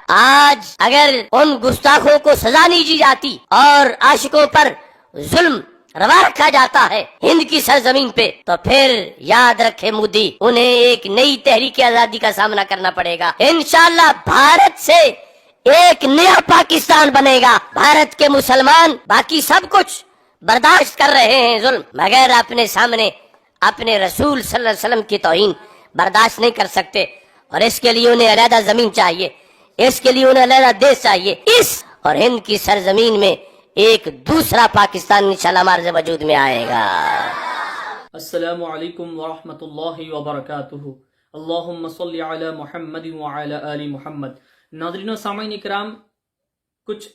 آج اگر ان گستاخوں کو سزا نہیں دی جاتی اور عاشقوں پر ظلم روا رکھا جاتا ہے ہند کی سرزمین پہ، تو پھر یاد رکھے مودی، انہیں ایک نئی تحریک آزادی کا سامنا کرنا پڑے گا۔ انشاءاللہ بھارت سے ایک نیا پاکستان بنے گا۔ بھارت کے مسلمان باقی سب کچھ برداشت کر رہے ہیں ظلم، مگر اپنے سامنے اپنے رسول صلی اللہ علیہ وسلم کی توہین برداشت نہیں کر سکتے، اور اس کے لیے انہیں علیحدہ زمین چاہیے، اس کے لیے انہیں علیحدہ دیش چاہیے۔ اس اور ہند کی سرزمین میں ایک دوسرا پاکستان انشاءاللہ ہمارے وجود میں آئے گا۔ السلام علیکم ورحمۃ اللہ وبرکاتہ۔ اللہم صلی علی محمد وعلی آل محمد۔ ناظرین و سامعین اکرام، کچھ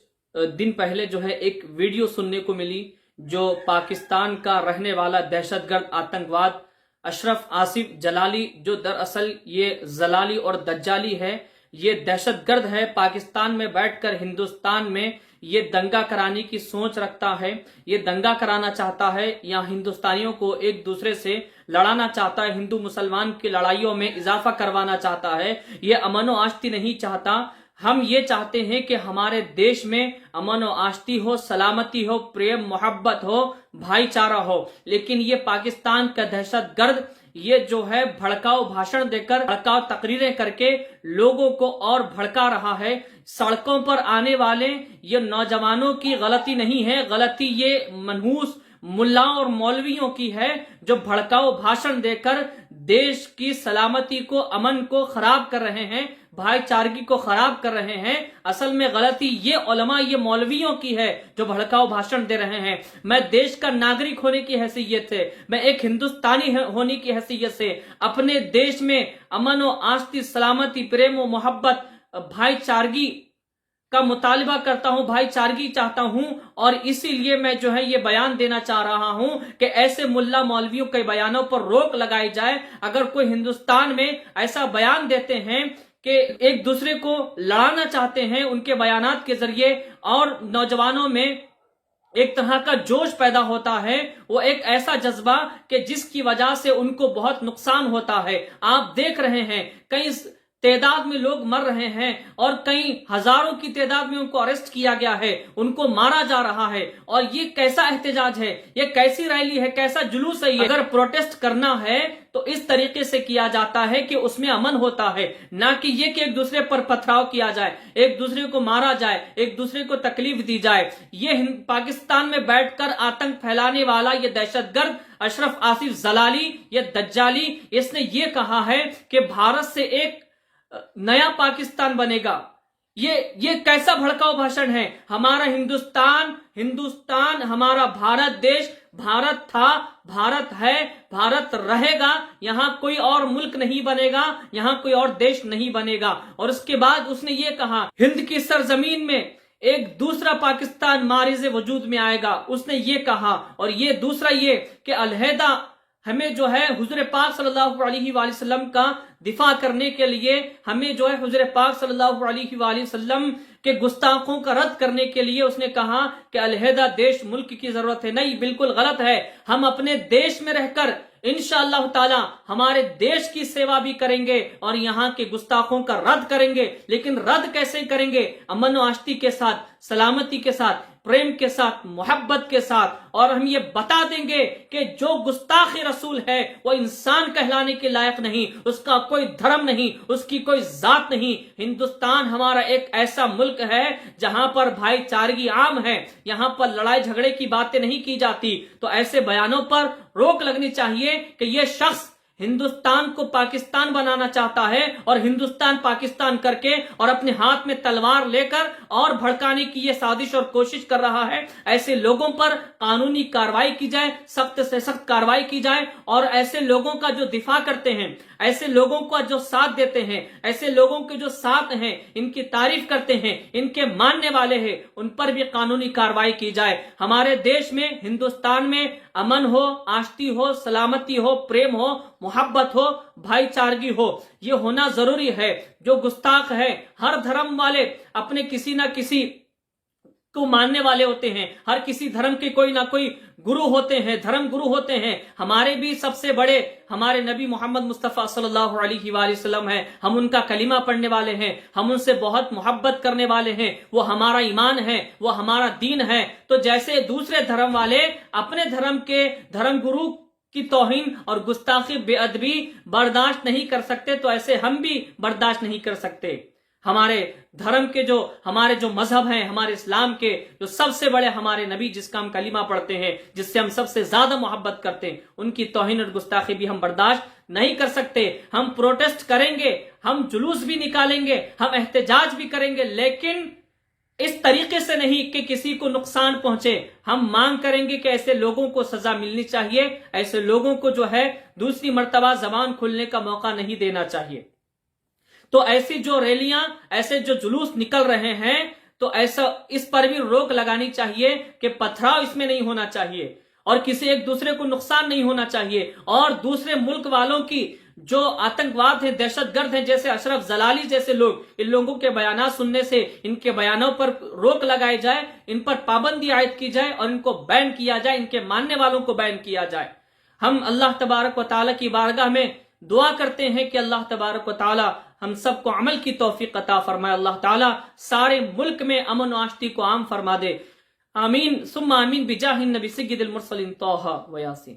دن پہلے جو ہے ایک ویڈیو سننے کو ملی جو پاکستان کا رہنے والا دہشت گرد آتنکواد اشرف آصف جلالی، جو دراصل یہ زلالی اور دجالی ہے، یہ دہشت گرد ہے، پاکستان میں بیٹھ کر ہندوستان میں یہ دنگا کرانے کی سوچ رکھتا ہے، یہ دنگا کرانا چاہتا ہے، یا ہندوستانیوں کو ایک دوسرے سے لڑانا چاہتا ہے، ہندو مسلمان کی لڑائیوں میں اضافہ کروانا چاہتا ہے، یہ امن و آشتی نہیں چاہتا۔ ہم یہ چاہتے ہیں کہ ہمارے دیش میں امن و آشتی ہو، سلامتی ہو، پریم محبت ہو، بھائی چارہ ہو، لیکن یہ پاکستان کا دہشت گرد یہ جو ہے بھڑکاؤ بھاشن دے کر، بھڑکاؤ تقریریں کر کے لوگوں کو اور بھڑکا رہا ہے۔ سڑکوں پر آنے والے یہ نوجوانوں کی غلطی نہیں ہے، غلطی یہ منحوس ملاؤں اور مولویوں کی ہے جو بھڑکاؤ بھاشن دے کر دیش کی سلامتی کو، امن کو خراب کر رہے ہیں، بھائی چارگی کو خراب کر رہے ہیں۔ اصل میں غلطی یہ علماء، یہ مولویوں کی ہے جو بھڑکاؤ بھاشن دے رہے ہیں۔ میں دیش کا ناگرک ہونے کی حیثیت سے، میں ایک ہندوستانی ہونے کی حیثیت سے اپنے دیش میں امن و آشتی، سلامتی، پریم و محبت، بھائی چارگی کا مطالبہ کرتا ہوں، بھائی چارگی چاہتا ہوں، اور اسی لیے میں جو ہے یہ بیان دینا چاہ رہا ہوں کہ ایسے ملا مولویوں کے بیانوں پر روک لگائی جائے۔ اگر کوئی ہندوستان میں ایسا بیان دیتے ہیں کہ ایک دوسرے کو لڑانا چاہتے ہیں ان کے بیانات کے ذریعے، اور نوجوانوں میں ایک طرح کا جوش پیدا ہوتا ہے، وہ ایک ایسا جذبہ کہ جس کی وجہ سے ان کو بہت نقصان ہوتا ہے۔ آپ دیکھ رہے ہیں کئی تعداد میں لوگ مر رہے ہیں، اور کئی ہزاروں کی تعداد میں ان کو اریسٹ کیا گیا ہے، ان کو مارا جا رہا ہے، اور یہ کیسا احتجاج ہے، یہ کیسی ریلی ہے، کیسا جلوس ہے یہ؟ اگر پروٹیسٹ کرنا ہے تو اس طریقے سے کیا جاتا ہے کہ اس میں امن ہوتا ہے، نہ کہ یہ کہ ایک دوسرے پر پتھراؤ کیا جائے، ایک دوسرے کو مارا جائے، ایک دوسرے کو تکلیف دی جائے۔ یہ پاکستان میں بیٹھ کر آتنک پھیلانے والا یہ دہشت گرد اشرف آصف زلالی، یہ دجالی، اس نے یہ کہا ہے کہ بھارت سے ایک نیا پاکستان بنے گا۔ یہ کیسا بھڑکاؤ بھاشن ہے؟ ہمارا ہندوستان ہمارا بھارت دیش، بھارت تھا، بھارت ہے، بھارت رہے گا، یہاں کوئی اور ملک نہیں بنے گا، یہاں کوئی اور دیش نہیں بنے گا۔ اور اس کے بعد اس نے یہ کہا ہند کی سرزمین میں ایک دوسرا پاکستان معرض وجود میں آئے گا، اس نے یہ کہا۔ اور یہ دوسرا یہ کہ علیحدہ ہمیں جو ہے حضور پاک صلی اللہ علیہ وآلہ وسلم کا دفاع کرنے کے لیے، ہمیں جو ہے حضور پاک صلی اللہ علیہ وآلہ وسلم کے گستاخوں کا رد کرنے کے لیے اس نے کہا کہ علیحدہ دیش ملک کی ضرورت ہے۔ نہیں، بالکل غلط ہے۔ ہم اپنے دیش میں رہ کر انشاءاللہ تعالی ہمارے دیش کی سیوا بھی کریں گے اور یہاں کے گستاخوں کا رد کریں گے، لیکن رد کیسے کریں گے؟ امن و آشتی کے ساتھ، سلامتی کے ساتھ، پریم کے ساتھ، محبت کے ساتھ۔ اور ہم یہ بتا دیں گے کہ جو گستاخ رسول ہے وہ انسان کہلانے کے لائق نہیں، اس کا کوئی دھرم نہیں، اس کی کوئی ذات نہیں۔ ہندوستان ہمارا ایک ایسا ملک ہے جہاں پر بھائی چارگی عام ہے، یہاں پر لڑائی جھگڑے کی باتیں نہیں کی جاتی۔ تو ایسے بیانوں پر روک لگنی چاہیے کہ یہ شخص ہندوستان کو پاکستان بنانا چاہتا ہے، اور ہندوستان پاکستان کر کے اور اپنے ہاتھ میں تلوار لے کر اور بھڑکانے کی یہ سازش اور کوشش کر رہا ہے۔ ایسے لوگوں پر قانونی کارروائی کی جائے، سخت سے سخت کارروائی کی جائے، اور ایسے لوگوں کا جو دفاع کرتے ہیں، ایسے لوگوں کا جو ساتھ دیتے ہیں، ایسے لوگوں کے جو ساتھ ہیں، ان کی تعریف کرتے ہیں، ان کے ماننے والے ہیں، ان پر بھی قانونی کارروائی کی جائے۔ ہمارے دیش میں، ہندوستان میں امن ہو، آشتی ہو، سلامتی ہو، پریم ہو، محبت ہو، بھائی چارگی ہو، یہ ہونا ضروری ہے۔ جو گستاخ ہے، ہر دھرم والے اپنے کسی نہ کسی کو ماننے والے ہوتے ہیں، ہر کسی دھرم کے کوئی نہ کوئی گرو ہوتے ہیں، دھرم گرو ہوتے ہیں. ہمارے بھی سب سے بڑے ہمارے نبی محمد مصطفیٰ صلی اللہ علیہ وآلہ وسلم ہیں. ہم ان کا کلمہ پڑھنے والے ہیں، ہم ان سے بہت محبت کرنے والے ہیں. وہ ہمارا ایمان ہے، وہ ہمارا دین ہے. تو جیسے دوسرے دھرم والے اپنے دھرم کے دھرم گرو کی توہین اور گستاخی بے ادبی برداشت نہیں کر سکتے، تو ایسے ہم بھی برداشت نہیں کر سکتے. ہمارے دھرم کے ہمارے جو مذہب ہیں، ہمارے اسلام کے جو سب سے بڑے ہمارے نبی جس کا ہم کلمہ پڑھتے ہیں، جس سے ہم سب سے زیادہ محبت کرتے ہیں، ان کی توہین اور گستاخی بھی ہم برداشت نہیں کر سکتے. ہم پروٹیسٹ کریں گے، ہم جلوس بھی نکالیں گے، ہم احتجاج بھی کریں گے، لیکن اس طریقے سے نہیں کہ کسی کو نقصان پہنچے. ہم مانگ کریں گے کہ ایسے لوگوں کو سزا ملنی چاہیے، ایسے لوگوں کو جو ہے دوسری مرتبہ زبان کھلنے کا موقع نہیں دینا چاہیے. تو ایسی جو ریلیاں، ایسے جو جلوس نکل رہے ہیں، تو ایسا اس پر بھی روک لگانی چاہیے کہ پتھراؤ اس میں نہیں ہونا چاہیے، اور کسی ایک دوسرے کو نقصان نہیں ہونا چاہیے. اور دوسرے ملک والوں کی جو آتنکواد ہیں، دہشت گرد ہیں، جیسے اشرف زلالی جیسے لوگ، ان لوگوں کے بیانات سننے سے ان کے بیانوں پر روک لگائی جائے، ان پر پابندی عائد کی جائے، اور ان کو بین کیا جائے، ان کے ماننے والوں کو بین کیا جائے. ہم اللہ تبارک و تعالیٰ کی بارگاہ میں دعا کرتے ہیں کہ اللہ تبارک و تعالیٰ ہم سب کو عمل کی توفیق عطا فرمائے. اللہ تعالیٰ سارے ملک میں امن و آشتی کو عام فرما دے. آمین ثم آمین بجاہ النبی سید المرسلین طہ و یاسین.